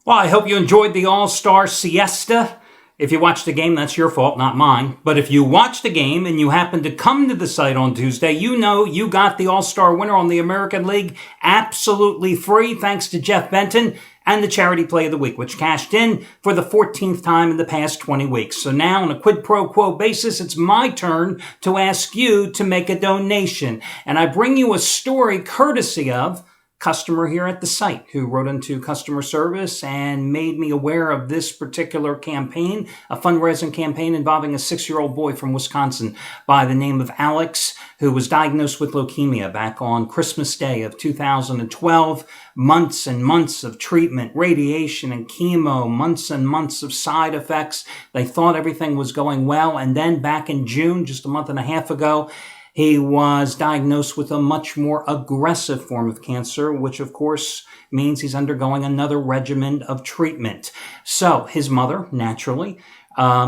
Well, I hope you enjoyed the All-Star Siesta. If you watched the game, that's your fault, not mine. But if you watched the game and you happened to come to the site on Tuesday, you know you got the All-Star winner on the American League absolutely free, thanks to Jeff Benton and the Charity Play of the Week, which cashed in for the 14th time in the past 20 weeks. So now, on a quid pro quo basis, it's my turn to ask you to make a donation. And I bring you a story courtesy of customer here at the site who wrote into customer service and made me aware of this particular campaign, a fundraising campaign involving a 6-year-old boy from Wisconsin by the name of Alex, who was diagnosed with leukemia back on Christmas Day of 2012. Months and months of treatment, radiation and chemo, months and months of side effects. They thought everything was going well. And then back in June, just a month and a half ago, he was diagnosed with a much more aggressive form of cancer, which of course means he's undergoing another regimen of treatment. So his mother, naturally,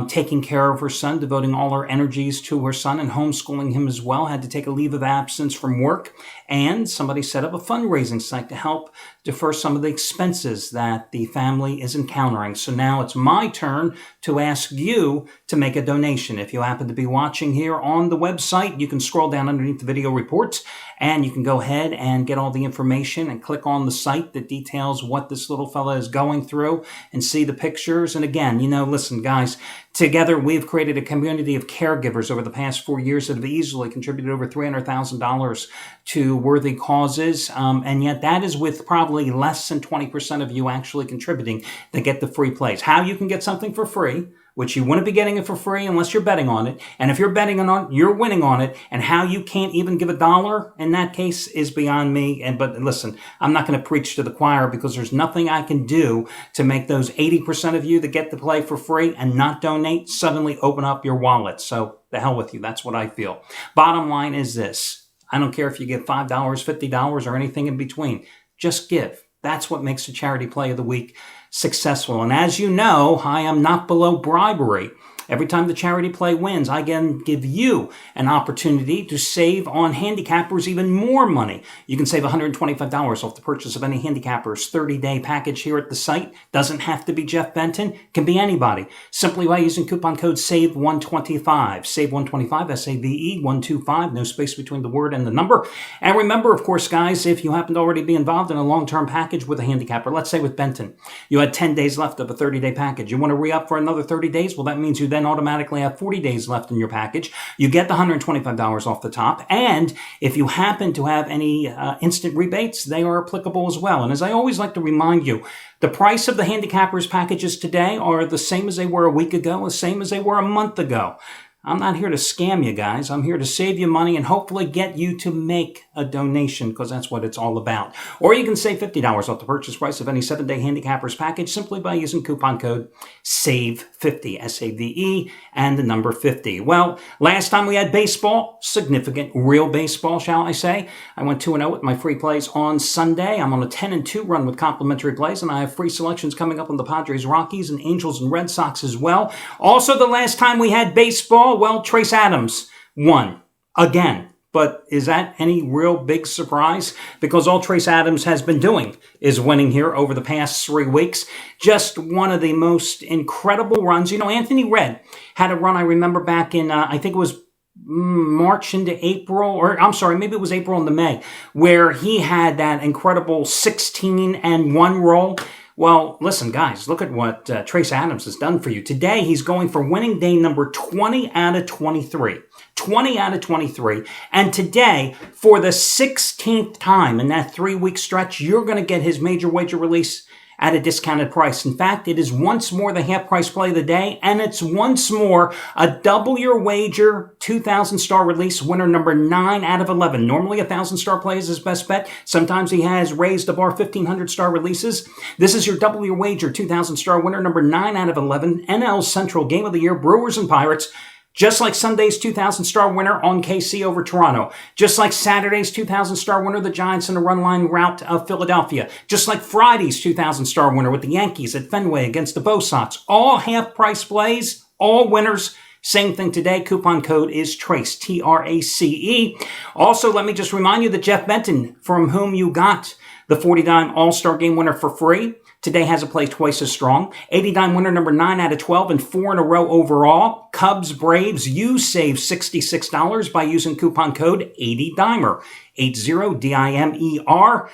taking care of her son, devoting all her energies to her son and homeschooling him as well, had to take a leave of absence from work. And somebody set up a fundraising site to help defer some of the expenses that the family is encountering. So now it's my turn to ask you to make a donation. If you happen to be watching here on the website, you can scroll down underneath the video reports and you can go ahead and get all the information and click on the site that details what this little fella is going through and see the pictures. And again, listen, guys, together we've created a community of caregivers over the past 4 years that have easily contributed over $300,000 to worthy causes. And yet that is with probably less than 20% of you actually contributing that get the free plays. How you can get something for free, which you wouldn't be getting it for free unless you're betting on it. And if you're betting on it, you're winning on it. And how you can't even give $1 in that case is beyond me. But listen, I'm not going to preach to the choir because there's nothing I can do to make those 80% of you that get to play for free and not donate suddenly open up your wallet. So the hell with you. That's what I feel. Bottom line is this. I don't care if you give $5, $50, or anything in between. Just give. That's what makes the Charity Play of the Week successful. And as you know, I am not below bribery. Every time the Charity Play wins, I can give you an opportunity to save on handicappers even more money. You can save $125 off the purchase of any handicapper's 30-day package here at the site. Doesn't have to be Jeff Benton. Can be anybody. Simply by using coupon code SAVE125. SAVE125, S-A-V-E 125. No space between the word and the number. And remember, of course, guys, if you happen to already be involved in a long-term package with a handicapper, let's say with Benton, you had 10 days left of a 30-day package. You want to re-up for another 30 days? Well, that means you then automatically have 40 days left in your package. You get the $125 off the top. And if you happen to have any instant rebates, they are applicable as well. And as I always like to remind you, the price of the handicappers packages today are the same as they were a week ago, the same as they were a month ago. I'm not here to scam you guys. I'm here to save you money and hopefully get you to make a donation because that's what it's all about. Or you can save $50 off the purchase price of any 7-day handicappers package simply by using coupon code SAVE50, S-A-V-E, and the number 50. Well, last time we had baseball, significant real baseball, shall I say. I went 2-0 with my free plays on Sunday. I'm on a 10-2 run with complimentary plays, and I have free selections coming up on the Padres, Rockies, and Angels and Red Sox as well. Also, the last time we had baseball, well, Trace Adams won again. But is that any real big surprise? Because all Trace Adams has been doing is winning here over the past 3 weeks. Just one of the most incredible runs. Anthony Red had a run, I remember back in, I think it was March into April, or I'm sorry, maybe it was April into May, where he had that incredible 16-1 roll. Well, listen, guys, look at what Trace Adams has done for you. Today, he's going for winning day number 20 out of 23. 20 out of 23. And today, for the 16th time in that 3-week stretch, you're going to get his major wager release at a discounted price. In fact, it is once more the half price play of the day, and it's once more a double your wager 2,000 star release winner number 9 out of 11. Normally 1,000 star play is his best bet. Sometimes he has raised the bar 1,500 star releases. This is your double your wager 2,000 star winner number 9 out of 11. NL Central Game of the Year, Brewers and Pirates. Just like Sunday's 2,000 star winner on KC over Toronto. Just like Saturday's 2,000 star winner, the Giants in a run line rout of Philadelphia. Just like Friday's 2,000 star winner with the Yankees at Fenway against the Bo Sox. All half price plays, all winners. Same thing today. Coupon code is TRACE, T-R-A-C-E. Also, let me just remind you that Jeff Benton, from whom you got the 40-dime All-Star Game winner for free. Today has a play twice as strong. 80-dime winner number 9 out of 12 and 4 in a row overall. Cubs, Braves, you save $66 by using coupon code 80DIMER. 80DIMER.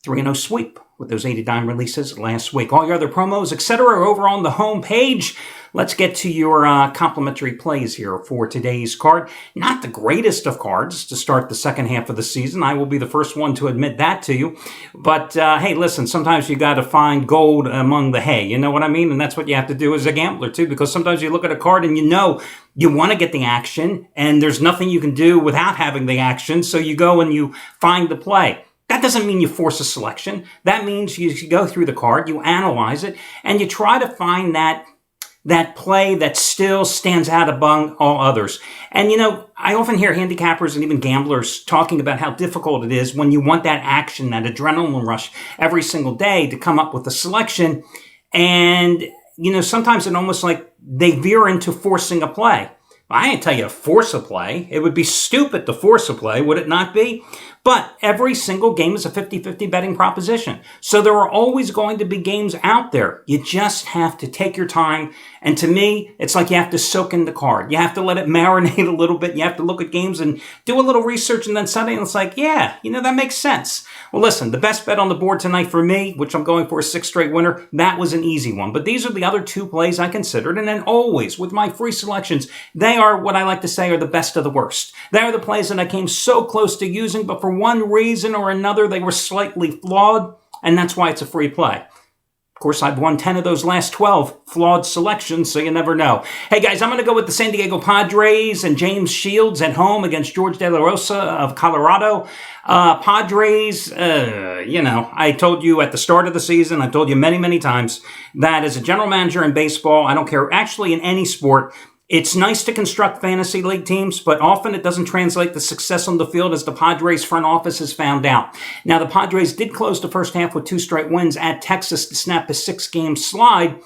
3-0 sweep with those 80-dime releases last week. All your other promos, etc. are over on the home page. Let's get to your complimentary plays here for today's card. Not the greatest of cards to start the second half of the season. I will be the first one to admit that to you. But, hey, listen, sometimes you got to find gold among the hay. You know what I mean? And that's what you have to do as a gambler, too, because sometimes you look at a card and you know you want to get the action, and there's nothing you can do without having the action, so you go and you find the play. That doesn't mean you force a selection. That means you go through the card, you analyze it, and you try to find that play that still stands out among all others. And, you know, I often hear handicappers and even gamblers talking about how difficult it is when you want that action, that adrenaline rush every single day to come up with a selection. And, you know, sometimes it almost like they veer into forcing a play. I ain't tell you to force a play. It would be stupid to force a play, would it not be? But every single game is a 50-50 betting proposition. So there are always going to be games out there. You just have to take your time. And to me, it's like you have to soak in the card. You have to let it marinate a little bit. You have to look at games and do a little research. And then suddenly it's like, yeah, you know, that makes sense. Well, listen, the best bet on the board tonight for me, which I'm going for a 6th straight winner, that was an easy one. But these are the other 2 plays I considered. And then always, with my free selections, they are what I like to say are the best of the worst. They are the plays that I came so close to using, but for one reason or another, they were slightly flawed, and that's why it's a free play. Of course, I've won 10 of those last 12 flawed selections, so you never know. Hey, guys, I'm going to go with the San Diego Padres and James Shields at home against George De La Rosa of Colorado. Padres, you know, I told you at the start of the season, I told you many, many times, that as a general manager in baseball, I don't care, actually in any sport, it's nice to construct fantasy league teams, but often it doesn't translate to success on the field, as the Padres front office has found out. Now, the Padres did close the first half with 2 straight wins at Texas to snap a 6-game slide.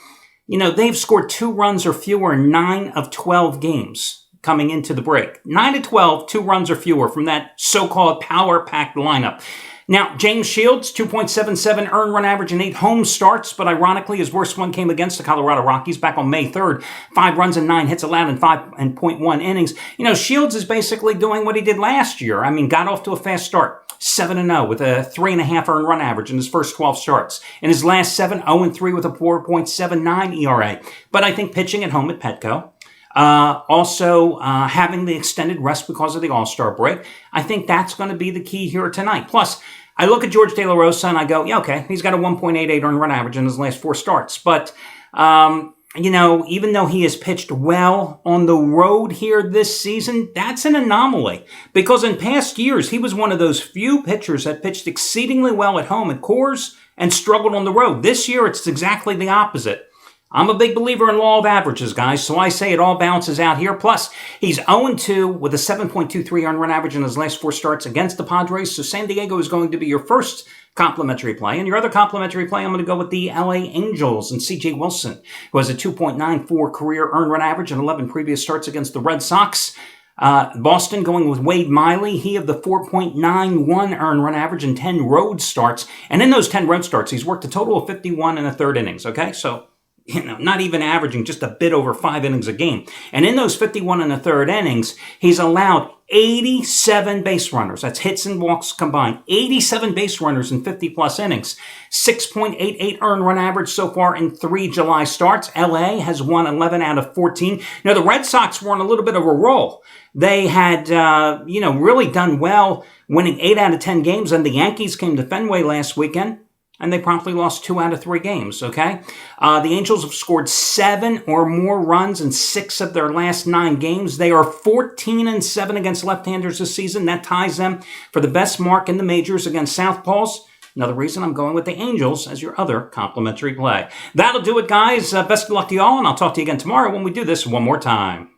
You know, they've scored 2 runs or fewer in 9 of 12 games coming into the break. 9 of 12, 2 runs or fewer from that so-called power-packed lineup. Now, James Shields, 2.77 earned run average in 8 home starts, but ironically, his worst one came against the Colorado Rockies back on May 3rd. 5 runs and 9 hits allowed in 5.1 innings. You know, Shields is basically doing what he did last year. I mean, got off to a fast start. 7-0 with a 3.5 earned run average in his first 12 starts. In his last 7, 0-3 with a 4.79 ERA. But I think pitching at home at Petco, also having the extended rest because of the All-Star break, I think that's going to be the key here tonight. Plus, I look at George De La Rosa and I go, yeah, okay, he's got a 1.88 earned run average in his last 4 starts. But, you know, even though he has pitched well on the road here this season, that's an anomaly. Because in past years, he was one of those few pitchers that pitched exceedingly well at home at Coors and struggled on the road. This year, it's exactly the opposite. I'm a big believer in law of averages, guys, so I say it all balances out here. Plus, he's 0-2 with a 7.23 earned run average in his last 4 starts against the Padres, so San Diego is going to be your first complimentary play. And your other complimentary play, I'm going to go with the LA Angels and C.J. Wilson, who has a 2.94 career earned run average and 11 previous starts against the Red Sox. Boston going with Wade Miley. He of the 4.91 earned run average and 10 road starts. And in those 10 road starts, he's worked a total of 51 1/3 innings, okay? So, you know, not even averaging just a bit over 5 innings a game. And in those 51 1/3 innings, he's allowed 87 base runners. That's hits and walks combined. 87 base runners in 50-plus innings. 6.88 earned run average so far in 3 July starts. LA has won 11 out of 14. Now, the Red Sox were on a little bit of a roll. They had, really done well, winning 8 out of 10 games. And the Yankees came to Fenway last weekend, and they promptly lost 2 out of 3 games, okay? The Angels have scored 7 or more runs in 6 of their last 9 games. They are 14-7 against left-handers this season. That ties them for the best mark in the majors against southpaws. Another reason I'm going with the Angels as your other complimentary play. That'll do it, guys. Best of luck to you all, and I'll talk to you again tomorrow when we do this one more time.